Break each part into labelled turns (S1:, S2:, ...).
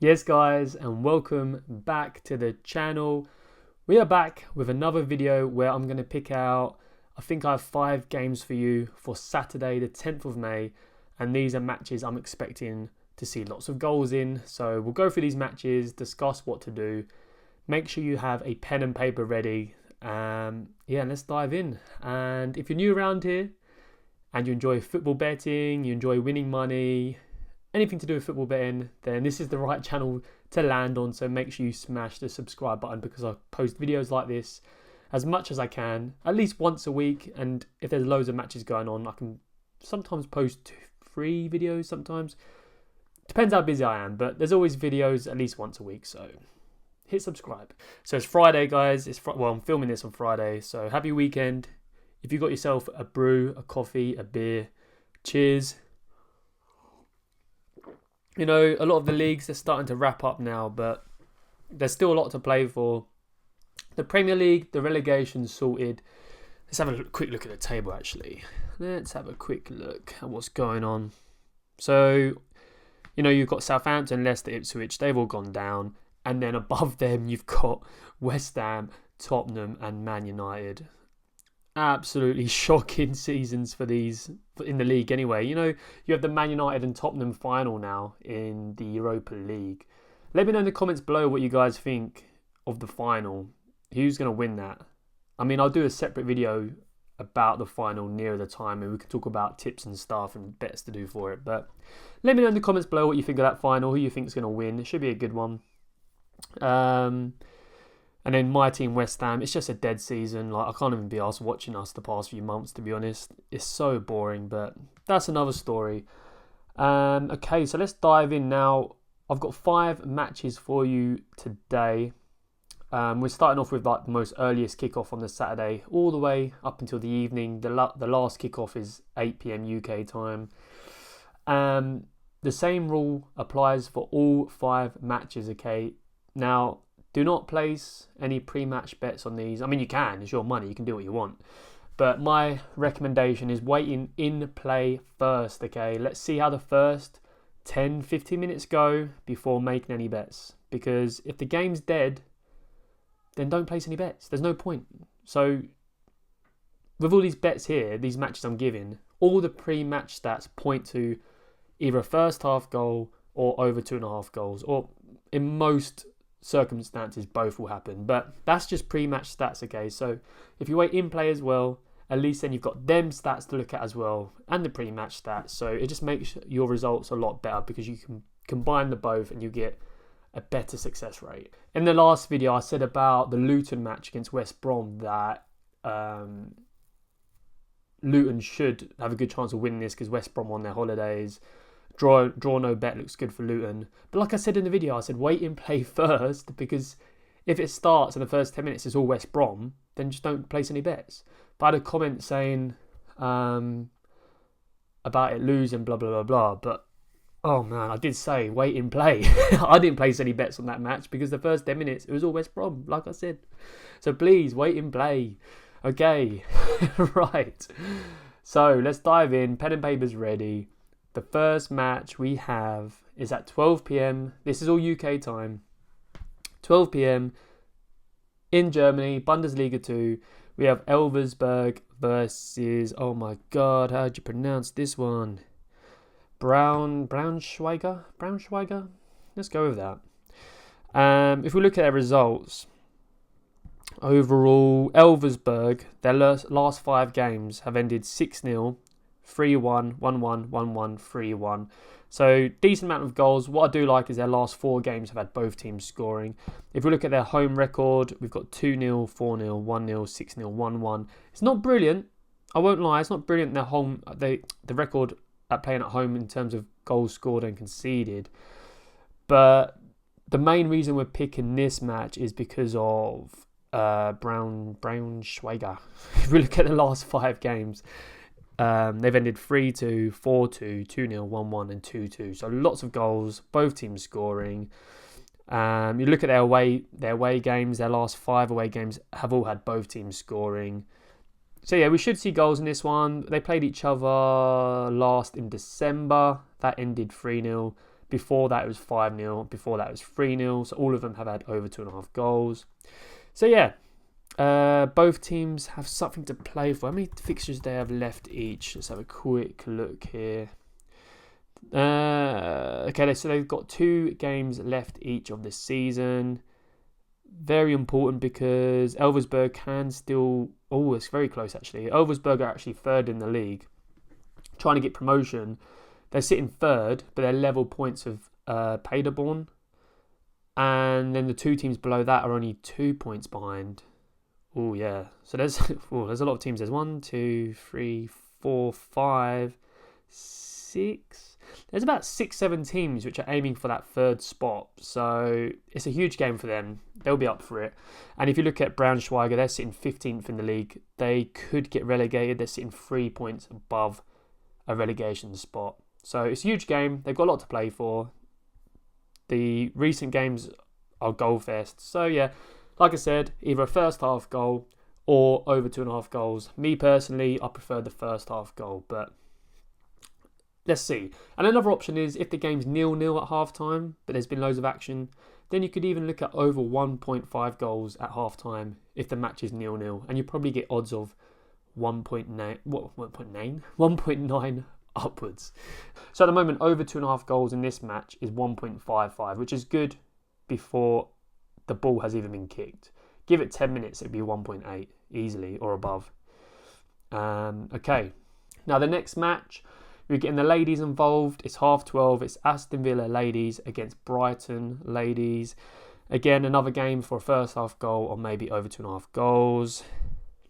S1: Yes guys, and welcome back to the channel. We are back with another video where I'm going to pick out, I think I have 5 games for you for Saturday the 10th of May, and these are matches I'm expecting to see lots of goals in. So we'll go through these matches, discuss what to do. Make sure you have a pen and paper ready. Yeah, let's dive in. And if you're new around here and you enjoy football betting, you enjoy winning money, anything to do with football betting, then this is the right channel to land on. So make sure you smash the subscribe button, because I post videos like this as much as I can, at least once a week. And if there's loads of matches going on, I can sometimes post 3 videos, sometimes. Depends how busy I am, but there's always videos at least once a week, so hit subscribe. So it's Friday, guys. Well, I'm filming this on Friday, so happy weekend. If you got yourself a brew, a coffee, a beer, cheers. You know, a lot of the leagues are starting to wrap up now, but there's still a lot to play for. The Premier League, the relegation's sorted. Let's have a quick look at the table, actually. Let's have a quick look at what's going on. So, you know, you've got Southampton, Leicester, Ipswich. They've all gone down. And then above them, you've got West Ham, Tottenham, and Man United. Absolutely shocking seasons for these in the league anyway. You know, you have the Man United and Tottenham final now in the Europa League. Let me know in the comments below what you guys think of the final. Who's going to win that? I mean, I'll do a separate video about the final nearer the time, and we can talk about tips and stuff and bets to do for it. But let me know in the comments below what you think of that final, who you think is going to win. It should be a good one. And then my team, West Ham, it's just a dead season. Like, I can't even be arsed watching us the past few months, to be honest. It's so boring, but that's another story. Okay, so let's dive in now. I've got 5 matches for you today. We're starting off with like the most earliest kickoff on the Saturday, all the way up until the evening. The last kickoff is 8 PM UK time. The same rule applies for all 5 matches, okay? Now, do not place any pre-match bets on these. I mean, you can. It's your money. You can do what you want. But my recommendation is waiting in play first, okay? Let's see how the first 10, 15 minutes go before making any bets. Because if the game's dead, then don't place any bets. There's no point. So, with all these bets here, these matches I'm giving, all the pre-match stats point to either a first half goal or over 2.5 goals. Or in most circumstances, both will happen, but that's just pre-match stats, okay? So if you wait in play as well, at least then you've got them stats to look at as well, and the pre-match stats. So it just makes your results a lot better, because you can combine the both and you get a better success rate. In the last video, I said about the Luton match against West Brom that Luton should have a good chance of winning this, because West Brom on their holidays. Draw no bet looks good for Luton. But like I said in the video, I said wait in play first, because if it starts in the first 10 minutes it's all West Brom, then just don't place any bets. But I had a comment saying about it losing, blah, blah, blah, blah. But, oh man, I did say wait in play. I didn't place any bets on that match, because the first 10 minutes it was all West Brom, like I said. So please, wait in play. Okay, right. So let's dive in. Pen and paper's ready. The first match we have is at 12 PM. This is all UK time. 12 PM in Germany, Bundesliga 2. We have Elversberg versus, oh my God, how do you pronounce this one? Braunschweiger? Let's go with that. If we look at their results, overall, Elversberg, their last 5 games have ended 6-0. 3-1, 1-1, 1-1, 3-1. So decent amount of goals. What I do like is their last 4 games have had both teams scoring. If we look at their home record, we've got 2-0, 4-0, 1-0, 6-0, 1-1. It's not brilliant. I won't lie. It's not brilliant. Their home, the record at playing at home in terms of goals scored and conceded. But the main reason we're picking this match is because of Braunschweiger. If we look at the last 5 games, they've ended 3-2, 4-2, 2-0, 1-1 and 2-2. So lots of goals, both teams scoring. You look at their away games, their last 5 away games have all had both teams scoring. So yeah, we should see goals in this one. They played each other last in December. That ended 3-0. Before that, it was 5-0. Before that, it was 3-0. So all of them have had over 2.5 goals. So yeah, both teams have something to play for. How many fixtures they have left each? Let's have a quick look here. Okay, so they've got 2 games left each of this season. Very important because Elversberg can still... Oh, it's very close actually. Elversberg are actually 3rd in the league, trying to get promotion. They're sitting 3rd, but they're level points of Paderborn. And then the 2 teams below that are only 2 points behind. Oh, yeah. So there's a lot of teams. There's 1, 2, 3, 4, 5, 6... There's about 6-7 teams which are aiming for that 3rd spot. So it's a huge game for them. They'll be up for it. And if you look at Braunschweig, they're sitting 15th in the league. They could get relegated. They're sitting 3 points above a relegation spot. So it's a huge game. They've got a lot to play for. The recent games are goal fest. So yeah, like I said, either a first half goal or over 2.5 goals. Me personally, I prefer the first half goal, but let's see. And another option is if the game's 0-0 at half time, but there's been loads of action, then you could even look at over 1.5 goals at half time if the match is 0-0. And you probably get odds of 1.9 upwards. So at the moment, over 2.5 goals in this match is 1.55, which is good before the ball has even been kicked. Give it 10 minutes, it'd be 1.8 easily or above. Okay, now the next match, we're getting the ladies involved. It's 12:30. It's Aston Villa ladies against Brighton ladies. Again, another game for a first half goal or maybe over 2.5 goals.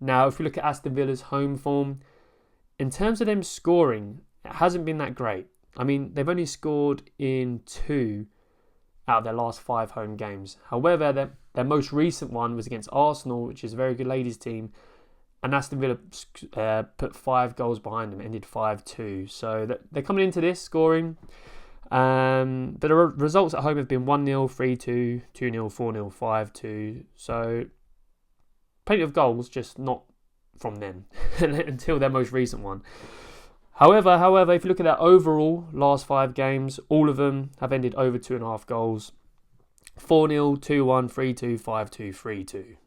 S1: Now, if we look at Aston Villa's home form, in terms of them scoring, it hasn't been that great. I mean, they've only scored in 2 out of their last 5 home games. However, their most recent one was against Arsenal, which is a very good ladies team. And Aston Villa put 5 goals behind them, ended 5-2. So they're coming into this scoring. But the results at home have been 1-0, 3-2, 2-0, 4-0, 5-2. So plenty of goals, just not from them until their most recent one. However, if you look at their overall last 5 games, all of them have ended over 2.5 goals. 4-0, 2-1, 3-2, 5-2, 3-2.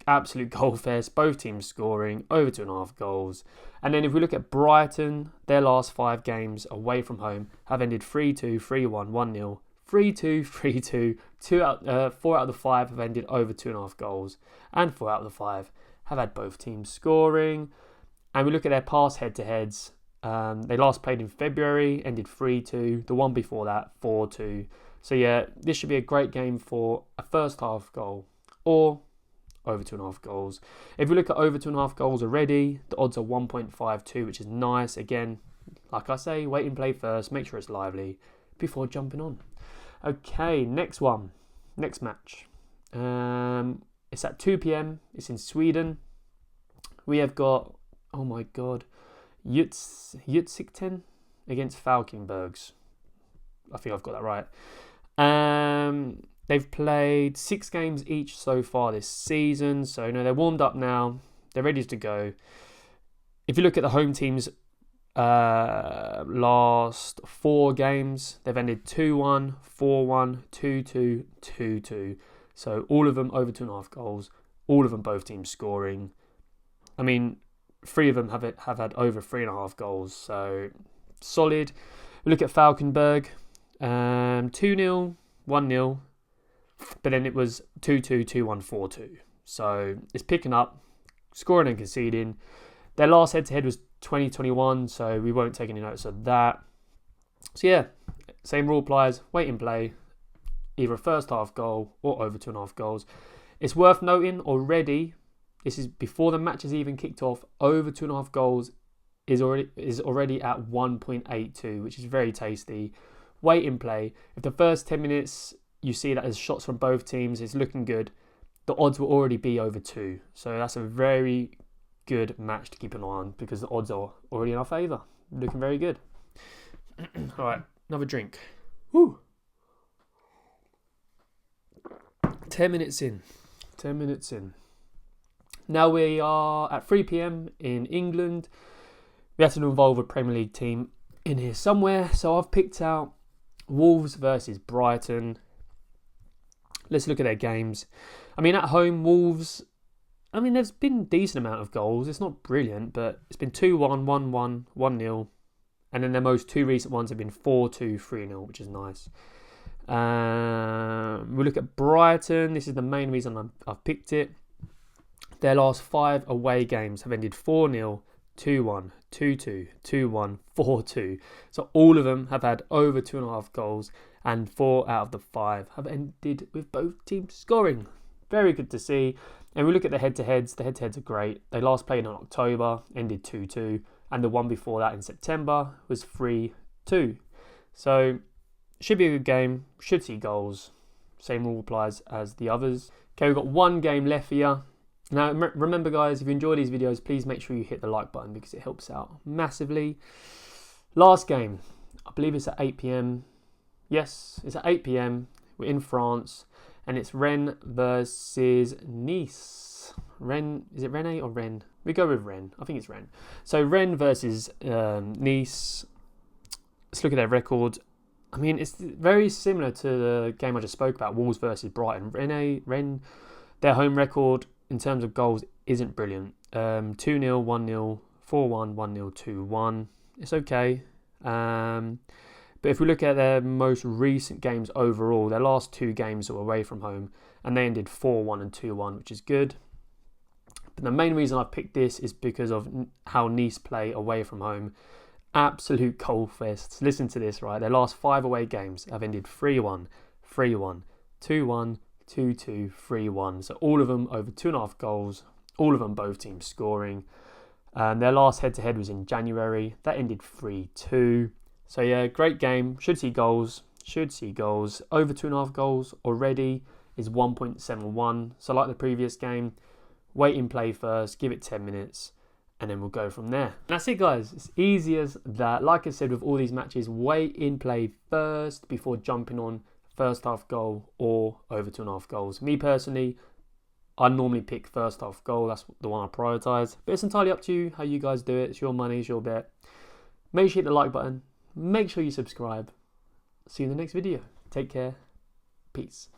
S1: Absolute goal fest, both teams scoring over 2.5 goals. And then if we look at Brighton, their last 5 games away from home have ended 3-2, 3-1, 1-0, 3-2, 3-2. 4 out of the 5 have ended over 2.5 goals. And 4 out of the 5 have had both teams scoring. And we look at their past head-to-heads. They last played in February, ended 3-2. The one before that, 4-2. So yeah, this should be a great game for a first half goal or over 2.5 goals. If we look at over 2.5 goals already, the odds are 1.52, which is nice. Again, like I say, wait and play first. Make sure it's lively before jumping on. Okay, next match. It's at 2 p.m. It's in Sweden. We have got, oh my god, Utsikten against Falkenbergs. I think I've got that right. They've played 6 games each so far this season. So, they're warmed up now. They're ready to go. If you look at the home teams' last 4 games, they've ended 2-1, 4-1, 2-2, 2-2. So, all of them over 2.5 goals. All of them, both teams scoring. I mean, 3 of them have had over 3.5 goals. So, solid. We look at Falkenberg. 2-0, 1-0. But then it was 2-2, 2-1, 4-2. So it's picking up, scoring and conceding. Their last head-to-head was 2021, so we won't take any notice of that. So yeah, same rule applies. Wait and play. Either a first half goal or over 2.5 goals. It's worth noting already, this is before the match has even kicked off, over 2.5 goals is already at 1.82, which is very tasty. Wait and play. If the first 10 minutes you see that there's shots from both teams, it's looking good, the odds will already be over 2. So that's a very good match to keep an eye on because the odds are already in our favour. Looking very good. All right, another drink. Woo! 10 minutes in. Now we are at 3 p.m. in England. We have to involve a Premier League team in here somewhere. So I've picked out Wolves versus Brighton. Let's look at their games. I mean, at home, Wolves, I mean, there's been a decent amount of goals. It's not brilliant, but it's been 2-1, 1-1, 1-0. And then their most two recent ones have been 4-2, 3-0, which is nice. We look at Brighton. This is the main reason I've picked it. Their last 5 away games have ended 4-0, 2-1, 2-2, 2-1, 4-2. So all of them have had over 2.5 goals, and 4 out of the 5 have ended with both teams scoring. Very good to see. And we look at the head-to-heads. The head-to-heads are great. They last played in October, ended 2-2. And the one before that in September was 3-2. So, should be a good game. Should see goals. Same rule applies as the others. Okay, we've got one game left here. Now, remember guys, if you enjoy these videos, please make sure you hit the like button because it helps out massively. Last game. I believe it's at 8 p.m. Yes, it's at 8 p.m. We're in France. And it's Rennes versus Nice. Rennes, is it Rennes or Rennes? We go with Rennes. I think it's Rennes. So Rennes versus Nice. Let's look at their record. I mean, it's very similar to the game I just spoke about, Wolves versus Brighton. Rennes, their home record in terms of goals isn't brilliant. 2-0, 1-0, 4-1, 1-0, 2-1. It's okay. But if we look at their most recent games overall, their last 2 games were away from home, and they ended 4-1 and 2-1, which is good. But the main reason I picked this is because of how Nice play away from home. Absolute coal fests. Listen to this, right? Their last 5 away games have ended 3-1, 3-1, 2-1, 2-2, 3-1. So all of them over 2.5 goals. All of them both teams scoring. Their last head-to-head was in January. That ended 3-2. So yeah, great game. Should see goals. Should see goals. Over 2.5 goals already is 1.71. So like the previous game, wait in play first, give it 10 minutes, and then we'll go from there. And that's it guys. It's easy as that. Like I said with all these matches, wait in play first before jumping on first half goal or over 2.5 goals. Me personally, I normally pick first half goal. That's the one I prioritise. But it's entirely up to you how you guys do it. It's your money, it's your bet. Make sure you hit the like button. Make sure you subscribe. See you in the next video. Take care. Peace.